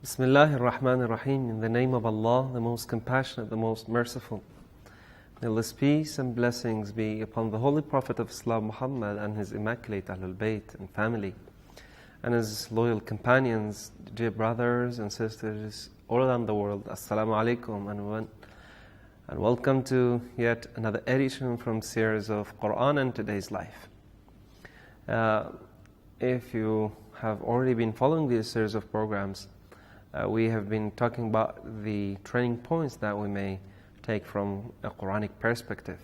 Bismillah ar-Rahman ar-Rahim. In the name of Allah, the most compassionate, the most merciful. May Allah's peace and blessings be upon the Holy Prophet of Islam, Muhammad, and his immaculate Ahlul Bayt and family, and his loyal companions, dear brothers and sisters all around the world. Assalamu alaikum and welcome to yet another edition from series of Quran and Today's Life. If you have already been following this series of programs, we have been talking about the training points that we may take from a Quranic perspective.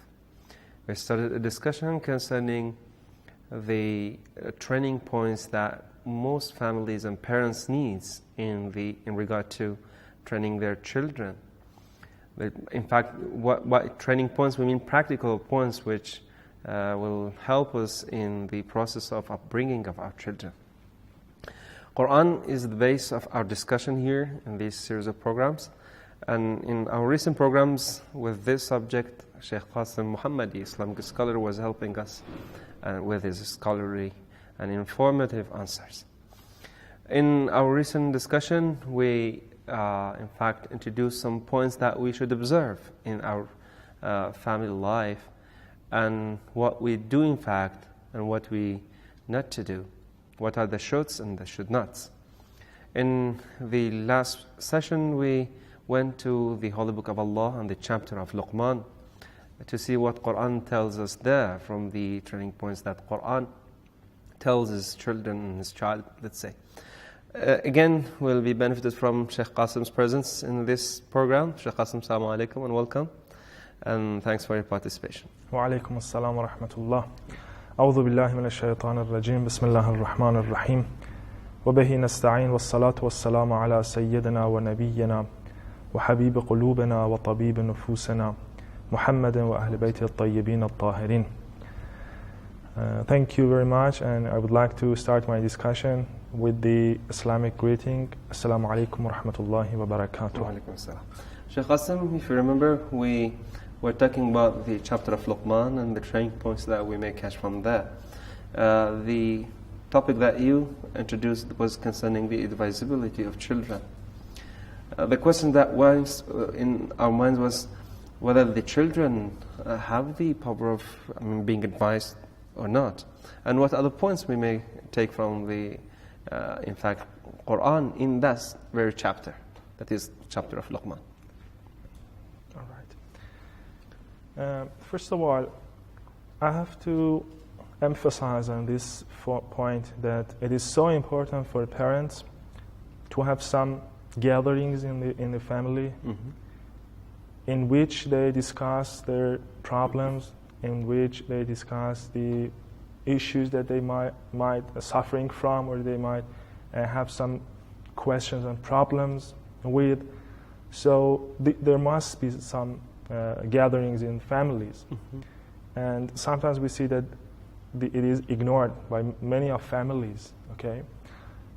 We started a discussion concerning the training points that most families and parents need in regard to training their children. In fact, what training points, we mean practical points which will help us in the process of upbringing of our children. Quran is the base of our discussion here in this series of programs. And in our recent programs with this subject, Sheikh Qasim Muhammadi, Islamic scholar, was helping us with his scholarly and informative answers. In our recent discussion, we in fact introduced some points that we should observe in our family life, and what we do in fact, and what we not to do. What are the shoulds and the should nots? In the last session, we went to the Holy Book of Allah and the chapter of Luqman to see what Quran tells us there from the training points that Quran tells his children and his child, let's say. Again, we'll be benefited from Sheikh Qasim's presence in this program. Sheikh Qasim, assalamu alaikum and welcome. And thanks for your participation. Wa alaikum assalam wa rahmatullah. أعوذ بالله من الشيطان الرجيم بسم الله الرحمن الرحيم وبه نستعين والصلاة والسلام على سيدنا ونبينا وحبيب قلوبنا وطبيب نفوسنا محمد وأهل بيته الطيبين الطاهرين. Thank you very much, and I would like to start my discussion with the Islamic greeting. Assalamu alaikum wa rahmatullahi wa barakatuh. Wa alaikum assalam. Sheikh Qasim, if you remember, we're talking about the chapter of Luqman and the training points that we may catch from there. The topic that you introduced was concerning the advisability of children. The question that was in our minds was whether the children have the power of being advised or not, and what other points we may take from the, in fact, Quran in that very chapter, that is chapter of Luqman. First of all, I have to emphasize on this point that it is so important for parents to have some gatherings in the family in which they discuss their problems, in which they discuss the issues that they might suffering from, or they might have some questions and problems with. So there must be some gatherings in families, and sometimes we see that it is ignored by many of families. Okay,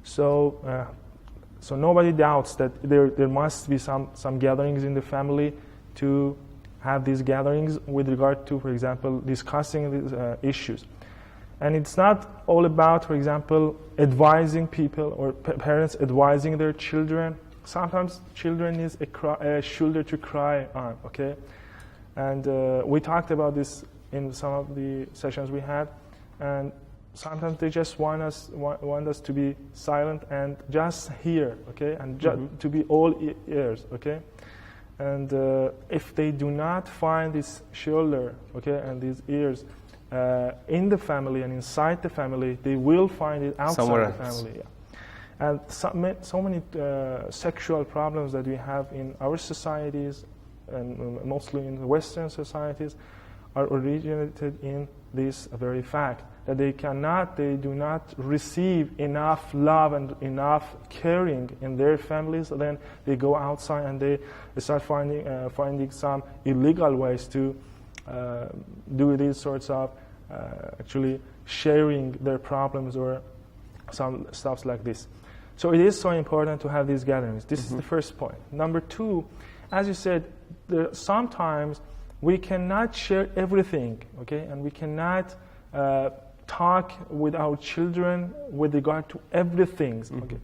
so nobody doubts that there must be some gatherings in the family to have these gatherings with regard to, for example, discussing these issues. And it's not all about, for example, advising people or parents advising their children. Sometimes children need a shoulder to cry on, okay? And we talked about this in some of the sessions we had. And sometimes they just want us to be silent and just hear, okay? And to be all ears, okay? And if they do not find this shoulder, okay, and these ears in the family and inside the family, they will find it outside somewhere the family. Yeah. And so many sexual problems that we have in our societies, and mostly in the Western societies, are originated in this very fact that they do not receive enough love and enough caring in their families. Then they go outside and they start finding some illegal ways to do these sorts of actually sharing their problems or some stuff like this. So it is so important to have these gatherings. This is the first point. Number two, as you said, sometimes we cannot share everything, okay, and we cannot talk with our children with regard to everything, okay.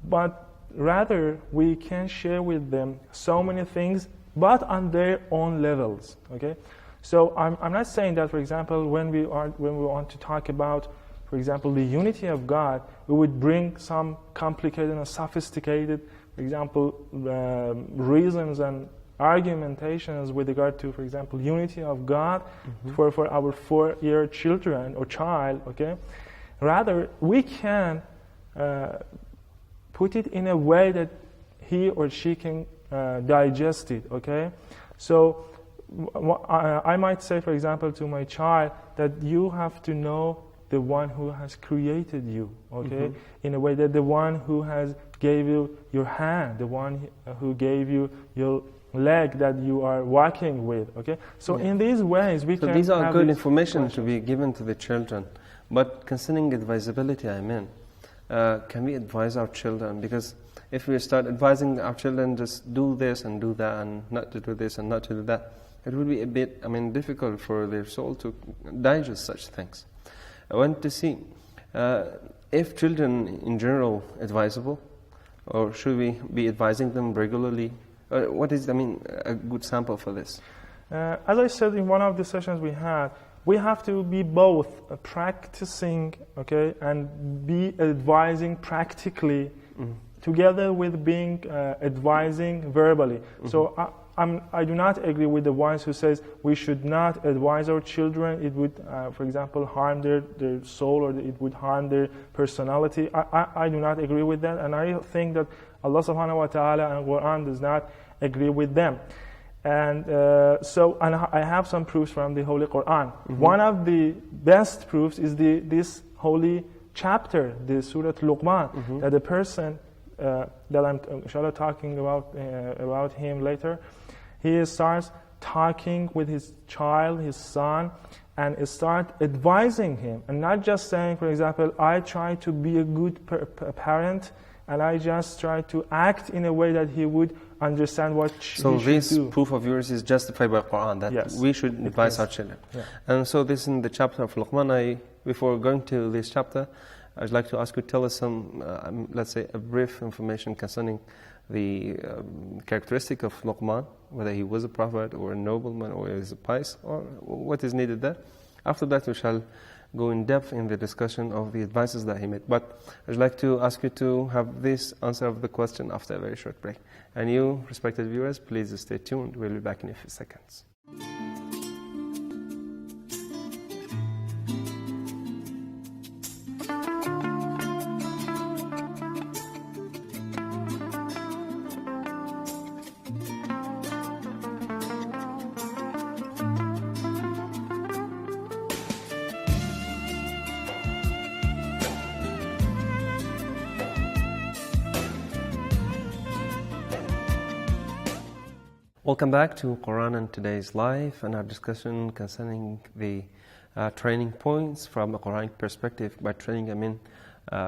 But rather we can share with them so many things, but on their own levels. Okay, so I'm not saying that, for example, when we want to talk about, for example, the unity of God, we would bring some complicated and sophisticated, for example, reasons and argumentations with regard to, for example, unity of God for our 4-year children or child. Okay, rather we can put it in a way that he or she can digest it. Okay, so I might say, for example, to my child that you have to know the one who has created you, okay? In a way that the one who has gave you your hand, the one who gave you your leg that you are walking with, okay? So in these ways we can So these are have good this information question. to be given to the children. But concerning advisability, can we advise our children? Because if we start advising our children, just do this and do that, and not to do this and not to do that, it would be a bit, difficult for their soul to digest such things. I want to see if children in general advisable, or should we be advising them regularly? What is, a good sample for this? As I said in one of the sessions we have to be both practicing, okay, and be advising practically, together with being advising verbally. So I do not agree with the ones who says we should not advise our children. It would, for example, harm their soul, or it would harm their personality. I do not agree with that, and I think that Allah subhanahu wa ta'ala and Quran does not agree with them. And and I have some proofs from the Holy Quran. One of the best proofs is this holy chapter, the Surah Luqman, that the person that I'm inshallah talking about him later, he starts talking with his child, his son, and start advising him, and not just saying, for example, I try to be a good parent, and I just try to act in a way that he would understand what he should do. So this proof of yours is justified by Quran, that we should advise our children. Yeah. And so this is in the chapter of Luqman. Before going to this chapter, I'd like to ask you to tell us some, let's say, a brief information concerning the characteristic of Luqman, whether he was a prophet or a nobleman or is a pious, or what is needed there. After that, we shall go in depth in the discussion of the advices that he made. But I'd like to ask you to have this answer of the question after a very short break. And you, respected viewers, please stay tuned. We'll be back in a few seconds. Welcome back to Quran and Today's Life and our discussion concerning the training points from a Quranic perspective. By training, I mean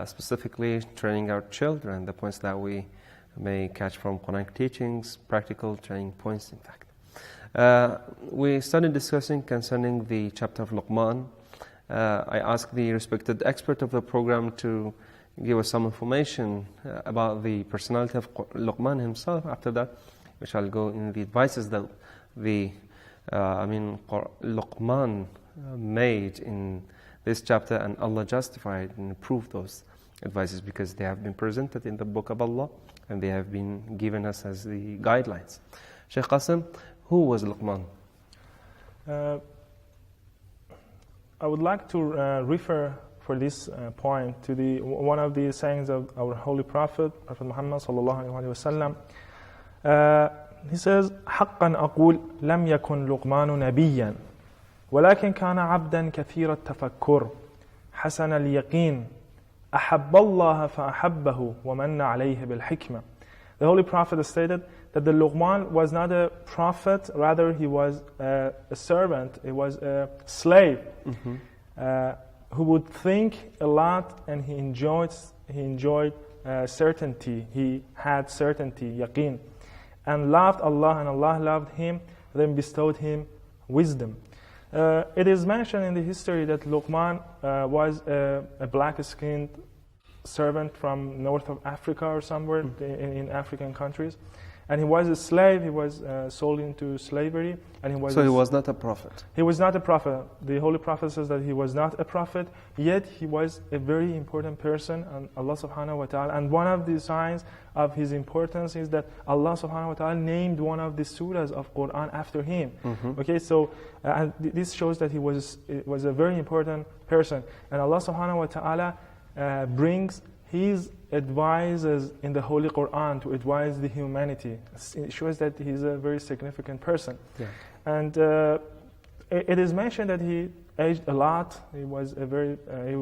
specifically training our children, the points that we may catch from Quranic teachings, practical training points, in fact. We started discussing concerning the chapter of Luqman. I asked the respected expert of the program to give us some information about the personality of Luqman himself. After that, we shall go in the advices that Luqman made in this chapter, and Allah justified and approved those advices because they have been presented in the Book of Allah and they have been given us as the guidelines. Shaykh Qasim, who was Luqman? I would like to refer for this point to one of the sayings of our Holy Prophet Muhammad sallallahu alaihi wasallam. He says, حقا أقول لم يكن لقمان نبيا ولكن كان عبدا كثير التفكر حسن اليقين أحب الله فأحبه ومن عليه بالحكمة. The Holy Prophet stated that the Luqman was not a prophet, rather he was a servant, he was a slave who would think a lot, and he enjoyed certainty, he had certainty, yaqeen, and loved Allah and Allah loved him, then bestowed him wisdom. It is mentioned in the history that Luqman was a black-skinned servant from north of Africa or somewhere in African countries. And he was a slave, he was sold into slavery. And he was So he was not a prophet. He was not a prophet. The Holy Prophet says that he was not a prophet, yet he was a very important person, and Allah subhanahu wa ta'ala. And one of the signs of his importance is that Allah subhanahu wa ta'ala named one of the surahs of Quran after him. Okay, so and this shows that he was a very important person. And Allah subhanahu wa ta'ala brings his advices in the Holy Quran to advise the humanity. It shows that he's a very significant person. Yeah. And it is mentioned that he aged a lot. He was a very he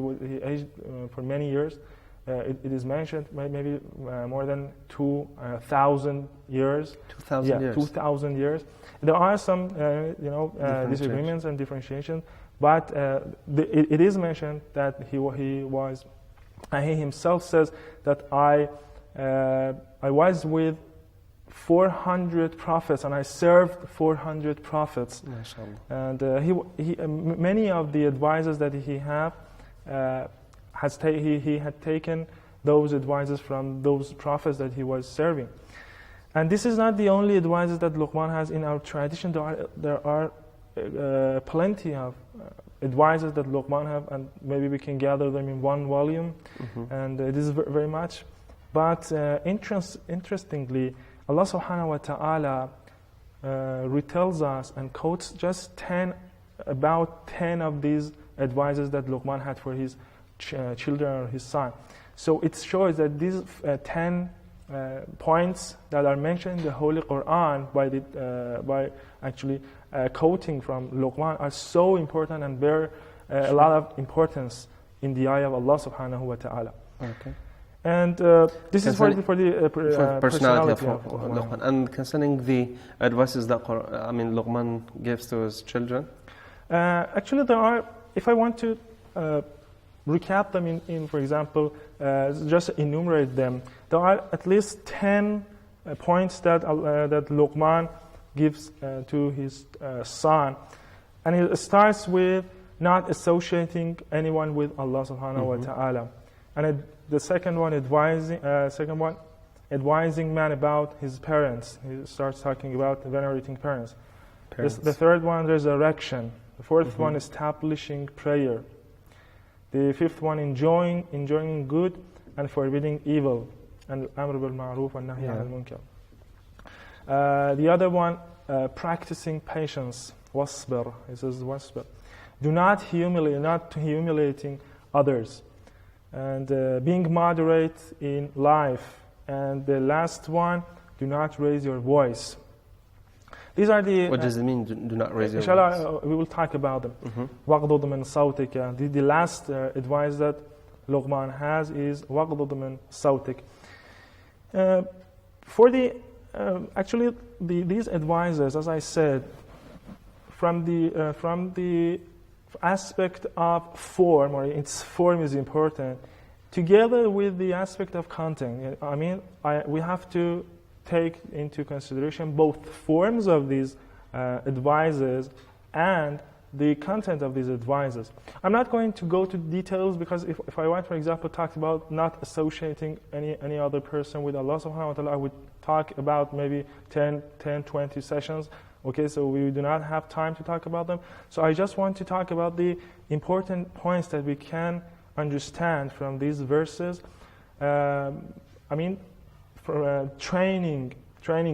aged for many years. It is mentioned maybe more than 2,000 years. 2,000 years. 2,000 years. There are some disagreements and differentiations, but it is mentioned that he was. And he himself says that I was with 400 prophets and I served 400 prophets. MashaAllah. And many of the advices that he had he had taken those advices from those prophets that he was serving. And this is not the only advices that Luqman has in our tradition. There are plenty of advices that Luqman have, and maybe we can gather them in one volume, and it is very much. But interestingly, Allah subhanahu wa ta'ala retells us and quotes just about 10 of these advices that Luqman had for his children or his son. So it shows that these 10 points that are mentioned in the Holy Quran by actually quoting from Luqman are so important and bear a lot of importance in the eye of Allah subhanahu wa ta'ala. Okay. And this is for the personality of Luqman. And concerning the advices that Luqman gives to his children? Actually, there are, if I want to recap them in for example, just enumerate them, there are at least 10 points that Luqman gives to his son. And it starts with not associating anyone with Allah subhanahu wa ta'ala. And the second one, advising man about his parents. He starts talking about venerating parents. The third one, resurrection. The fourth one, establishing prayer. The fifth one, enjoying good and forbidding evil. And al-amr bil-ma'ruf and nahy al-munkar. The other one, practicing patience. Wasbir. He says wasbir. Do not humiliating others. And being moderate in life. And the last one, do not raise your voice. These are the... What does it mean, do not raise your inshallah, voice? we will talk about them. وَغْضُضْ مِنْ صَوْتِكَ. The last advice that Luqman has is وَغْضُضْ مِنْ صَوْتِكَ. Actually, these advices, as I said, from the aspect of form, or its form is important, together with the aspect of content. We have to take into consideration both forms of these advices and the content of these advices. I'm not going to go to details, because if I want, for example, talk about not associating any other person with Allah subhanahu wa ta'ala, I would talk about maybe 10, 20 sessions. Okay, so we do not have time to talk about them. So I just want to talk about the important points that we can understand from these verses. For training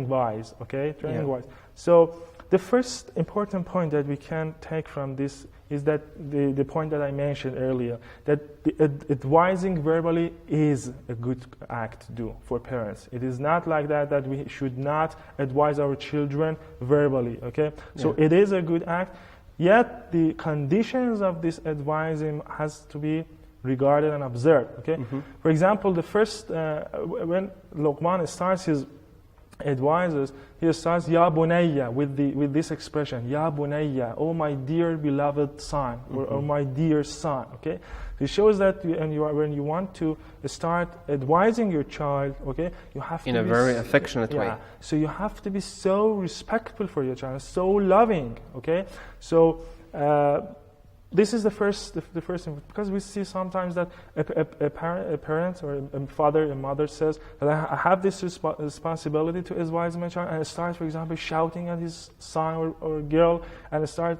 wise, okay, wise. So the first important point that we can take from this is that the point that I mentioned earlier, that the advising verbally is a good act to do for parents. It is not like that we should not advise our children verbally, okay? So it is a good act, yet the conditions of this advising has to be regarded and observed, okay? For example, the first, when Luqman starts his advises, he starts Ya Bunayya with this expression, Ya Bunayya, oh my dear beloved son, or my dear son, okay? It shows that when you want to start advising your child, okay, you have to in a very affectionate way. So you have to be so respectful for your child, so loving, okay? So this is the first thing, because we see sometimes that a parent or a father, a mother says that I have this responsibility to advise my child, and starts, for example, shouting at his son or girl, and start,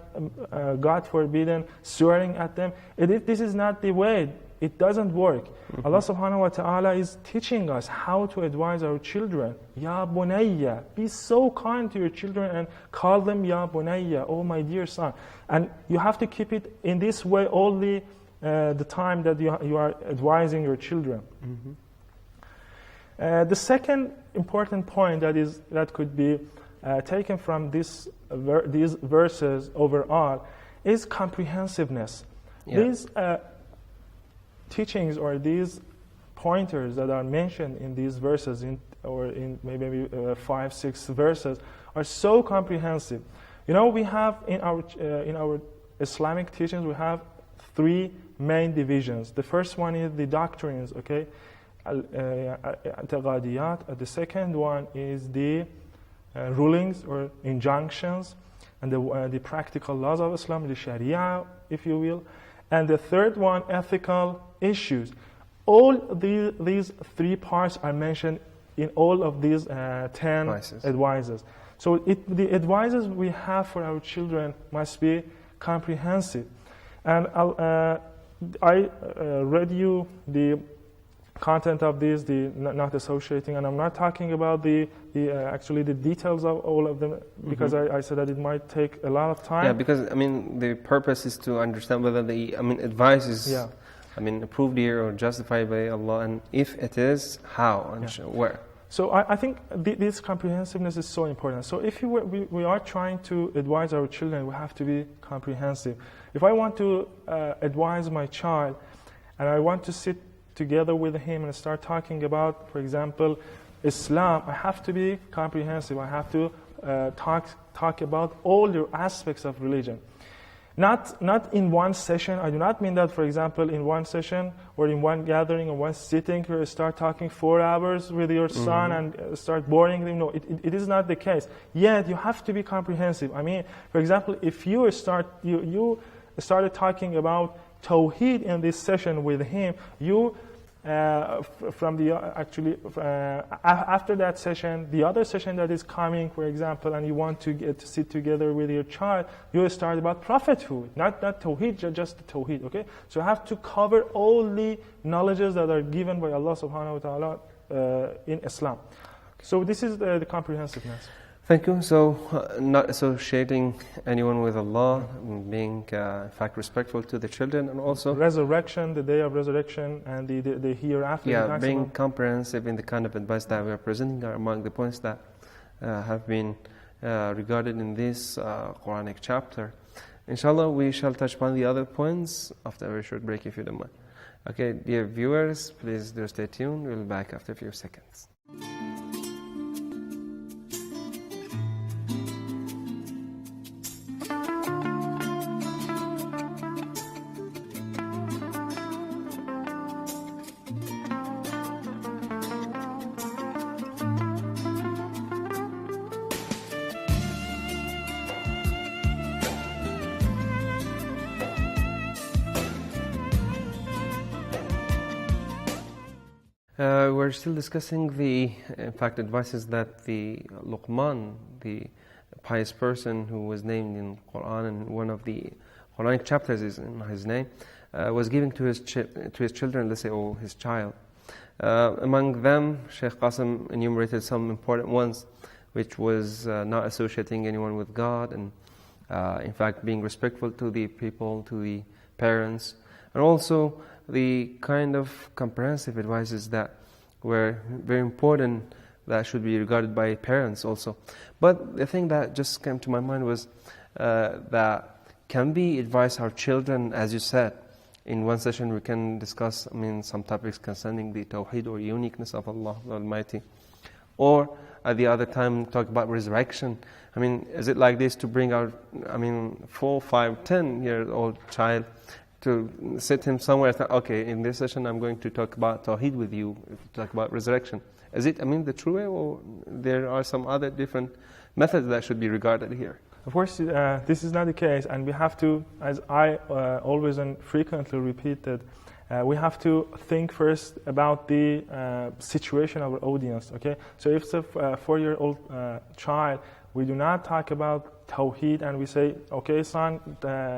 God forbidden, swearing at them. This is not the way. It doesn't work. Allah subhanahu wa ta'ala is teaching us how to advise our children. Ya bunayya. Be so kind to your children and call them Ya bunayya, oh my dear son. And you have to keep it in this way only the time that you are advising your children. The second important point that could be taken from these verses overall is comprehensiveness. Yeah. These teachings or these pointers that are mentioned in these verses, or in maybe 5-6 verses, are so comprehensive. You know, we have in our Islamic teachings, we have 3 main divisions. The first one is the doctrines, okay, al-i'tiqadiyat. The second one is the rulings or injunctions, and the practical laws of Islam, the Sharia, if you will. And the third one, ethical issues. All these 3 parts are mentioned in all of these 10 advices. So the advices we have for our children must be comprehensive. And I read you the content of these, the not associating, and I'm not talking about actually the details of all of them, because I said that it might take a lot of time. Yeah, because I mean the purpose is to understand whether advice is approved here or justified by Allah, and if it is, how and where. So I think this comprehensiveness is so important. So if we are trying to advise our children, we have to be comprehensive. If I want to advise my child, and I want to sit together with him and start talking about, for example, Islam, I have to be comprehensive. I have to talk about all the aspects of religion. Not in one session. I do not mean that, for example, in one session or in one gathering or one sitting, you start talking 4 hours with your son and start boring them. No, it is not the case. Yet you have to be comprehensive. I mean, for example, if you started talking about Tawheed in this session with him, after that session, the other session that is coming, for example, and you want to get to sit together with your child, you start about prophethood, not Tawheed, just the Tawheed, okay? So you have to cover all the knowledges that are given by Allah subhanahu wa ta'ala in Islam. So this is the comprehensiveness. Thank you. So, not associating anyone with Allah, being, in fact, respectful to the children, and also resurrection, the day of resurrection, and the hereafter. Yeah, being comprehensive in the kind of advice that we are presenting are among the points that have been regarded in this Quranic chapter. Inshallah, we shall touch upon the other points after a very short break, if you don't mind. Okay, dear viewers, please do stay tuned. We'll be back after a few seconds. We're still discussing the advices that the Luqman, the pious person who was named in Quran, and one of the Quranic chapters is in his name, was giving to his children, let's say, or his child. Among them, Shaykh Qasim enumerated some important ones, which was not associating anyone with God, and in fact being respectful to the people, to the parents, and also the kind of comprehensive advices that were very important, that should be regarded by parents also. But the thing that just came to my mind was that can we advise our children, as you said, in one session we can discuss some topics concerning the Tawheed or uniqueness of Allah the Almighty, or at the other time talk about resurrection. Is it like this to bring our 4, 5, 10-year-old child to sit him somewhere, okay, in this session I'm going to talk about Tawheed with you, talk about resurrection. Is it, the true way, or there are some other different methods that should be regarded here? Of course, this is not the case, and we have to, as I always and frequently repeated, we have to think first about the situation of our audience. Okay, so if it's a 4-year-old child, we do not talk about Tawheed and we say, okay, son,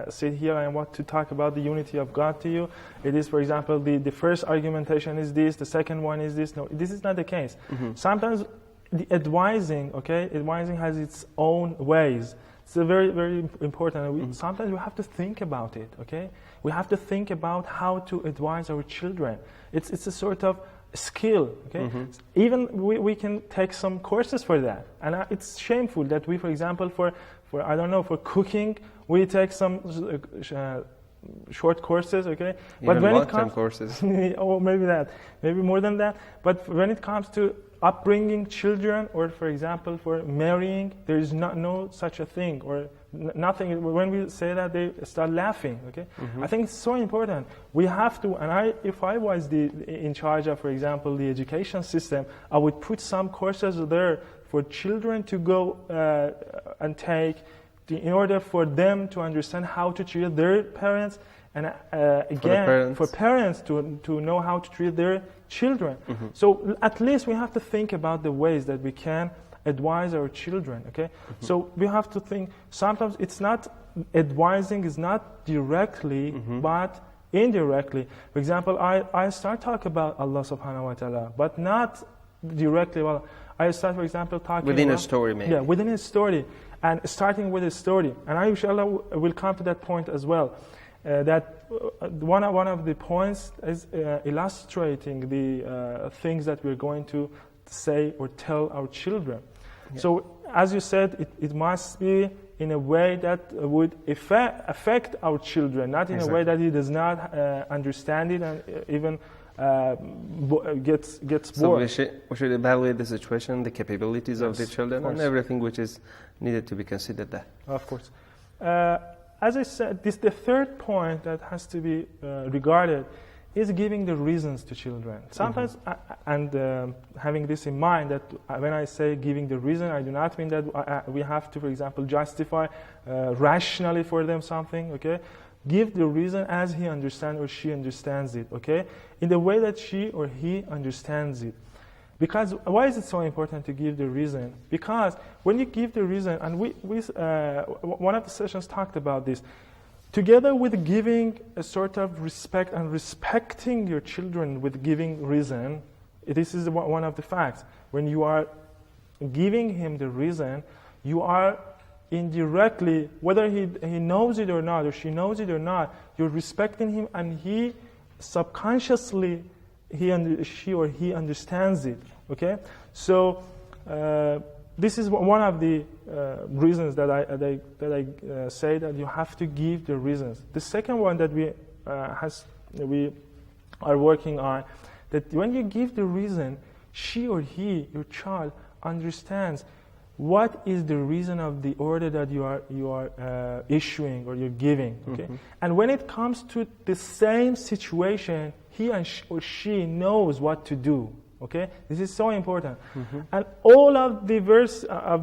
sit here, I want to talk about the unity of God to you. It is, for example, the first argumentation is this, the second one is this. No, this is not the case. Sometimes the advising has its own ways. It's very, very important. Sometimes we have to think about it, okay? We have to think about how to advise our children. It's a sort of skill, okay? Even we can take some courses for that. And it's shameful that we, for example, for I don't know, for cooking, we take some short courses, okay? Even long-term courses. Or maybe more than that. But when it comes to upbringing children, or for example for marrying, there is no such a thing, or nothing. When we say that, they start laughing, okay? I think it's so important. We have to, and if I was in charge of, for example, the education system, I would put some courses there for children to go and take, in order for them to understand how to treat their parents, and again, for parents to know how to treat their children. So at least we have to think about the ways that we can advise our children, okay? So we have to think, sometimes it's not, advising is not directly, but indirectly. For example, I start talking about Allah subhanahu wa ta'ala, but not directly. Well, I start, for example, talking within a story, maybe. Yeah, within a story, and starting with a story. And I, inshallah, will come to that point as well. That one of the points is illustrating the things that we're going to say or tell our children. Yeah. So, as you said, it must be in a way that would affect our children, not in a way that he does not understand it and even gets bored. So we should evaluate the situation, the capabilities of the children, and everything which is needed to be considered there. Of course. As I said, the third point that has to be regarded is giving the reasons to children. Sometimes, and having this in mind, that when I say giving the reason, I do not mean that we have to, for example, justify rationally for them something, okay? Give the reason as he understands or she understands it, okay? In the way that she or he understands it. Because why is it so important to give the reason? Because when you give the reason, and one of the sessions talked about this, together with giving a sort of respect and respecting your children with giving reason, this is one of the facts. When you are giving him the reason, you are indirectly, whether he knows it or not, or she knows it or not, you're respecting him, and he subconsciously, she or he understands it, okay? So this is one of the reasons that I say that you have to give the reasons. The second one that we are working on, that when you give the reason, she or he, your child, understands what is the reason of the order that you are issuing or you're giving, okay? And when it comes to the same situation, he or she knows what to do, okay? This is so important. And all of the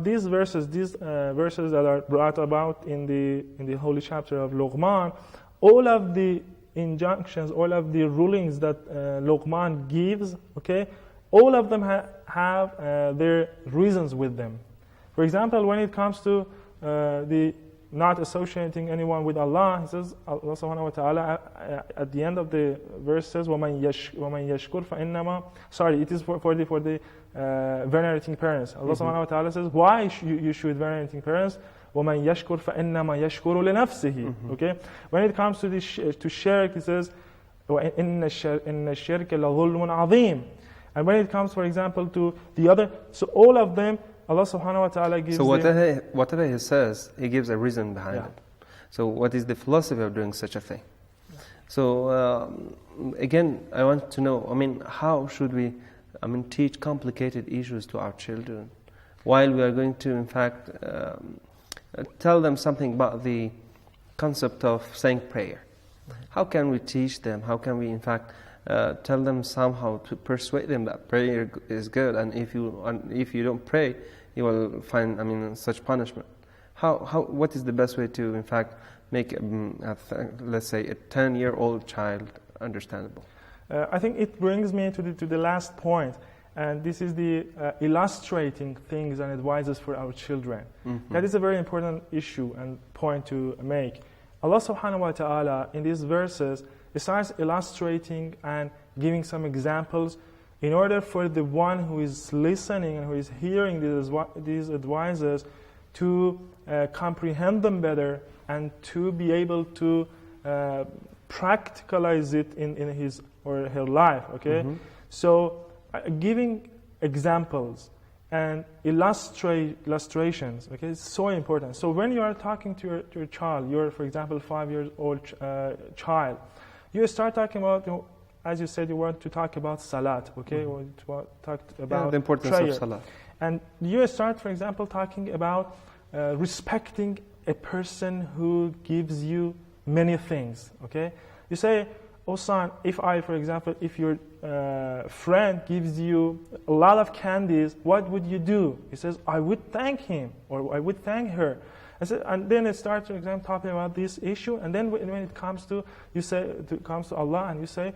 these verses that are brought about in the holy chapter of Luqman, all of the injunctions, all of the rulings that Luqman gives, okay, all of them have their reasons with them. For example, when it comes to the not associating anyone with Allah, he says, Allah subhanahu wa ta'ala, at the end of the verse says, وَمَنْ يَشْكُرْ فَإِنَّمَا, sorry, it is for the venerating parents. Allah subhanahu wa ta'ala says, why you should venerating parents? وَمَنْ يَشْكُرْ فَإِنَّمَا يَشْكُرُ لِنَفْسِهِ. Okay? When it comes to to shirk, he says, إِنَّ الشِّرْكَ لَظُلْمٌ عَظِيمٌ. And when it comes, for example, to the other, so all of them, Allah subhanahu wa ta'ala gives. So whatever he says, he gives a reason behind it. So what is the philosophy of doing such a thing? So again, I want to know, how should we teach complicated issues to our children while we are going to, in fact, tell them something about the concept of saying prayer? How can we teach them? How can we, in fact, tell them somehow to persuade them that prayer is good, and if you don't pray, you will find such punishment? what is the best way to, in fact, make, let's say, a 10-year-old child understandable? I think it brings me to the last point, and this is the illustrating things and advices for our children. Mm-hmm. That is a very important issue and point to make. Allah subhanahu wa ta'ala in these verses starts illustrating and giving some examples in order for the one who is listening and who is hearing these advices to comprehend them better and to be able to practicalize it in his or her life, okay? Mm-hmm. So giving examples and illustrations, okay, is so important. So when you are talking to your child, your, for example, 5-year-old child, you start talking about, as you said, you want to talk about salat, okay, or to talk about the importance prayer. of salat. And you start, for example, talking about respecting a person who gives you many things, okay? You say, oh son, if your friend gives you a lot of candies, what would you do? He says, I would thank him, or I would thank her. And then it starts, for example, talking about this issue, and then when it comes to, comes to Allah, and you say,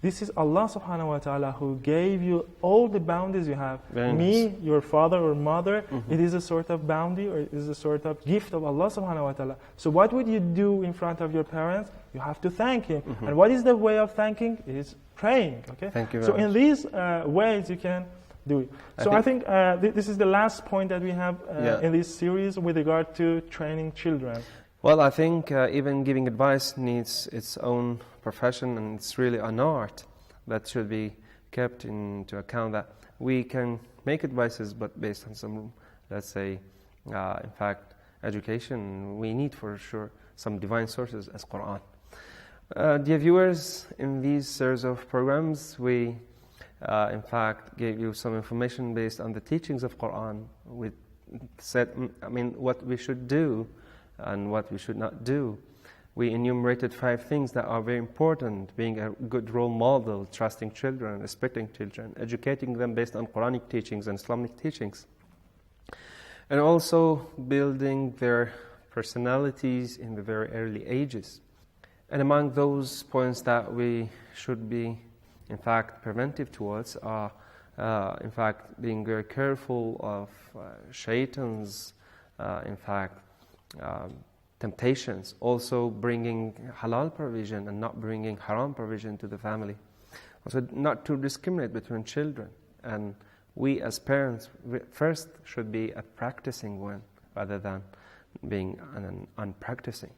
this is Allah subhanahu wa ta'ala who gave you all the bounties you have. Me, your father or mother, it is a sort of bounty, or it is a sort of gift of Allah subhanahu wa ta'ala. So what would you do in front of your parents? You have to thank him. And what is the way of thanking? It is praying, okay? Thank you so very in these ways you can do it. I think this is the last point that we have in this series with regard to training children. Well, I think even giving advice needs its own profession, and it's really an art that should be kept into account, that we can make advices, but based on some, let's say, in fact, education. We need for sure some divine sources as Quran. Dear viewers, in these series of programs, we in fact gave you some information based on the teachings of Quran. We said, what we should do and what we should not do. We enumerated 5 things that are very important: being a good role model, trusting children, respecting children, educating them based on Quranic teachings and Islamic teachings, and also building their personalities in the very early ages. And among those points that we should be, in fact, preventive towards are, in fact, being very careful of shaitans, in fact, temptations, also bringing halal provision and not bringing haram provision to the family. Also, not to discriminate between children. And we as parents first should be a practicing one rather than being an unpracticing.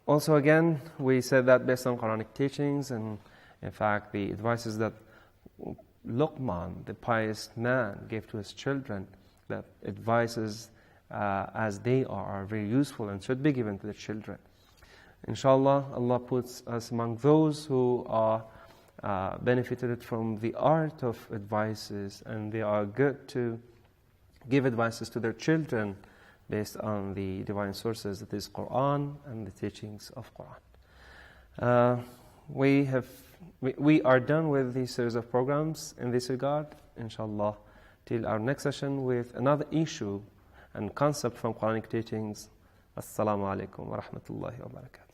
Also, again, we said that based on Quranic teachings and, in fact, the advices that Luqman, the pious man, gave to his children, that advices as they are very useful and should be given to the children. Inshallah, Allah puts us among those who are benefited from the art of advices, and they are good to give advices to their children based on the divine sources, that is Quran and the teachings of Quran. We are done with this series of programs in this regard, inshallah, till our next session with another issue and concept from Quranic teachings. Assalamu alaikum wa rahmatullahi wa barakatuh.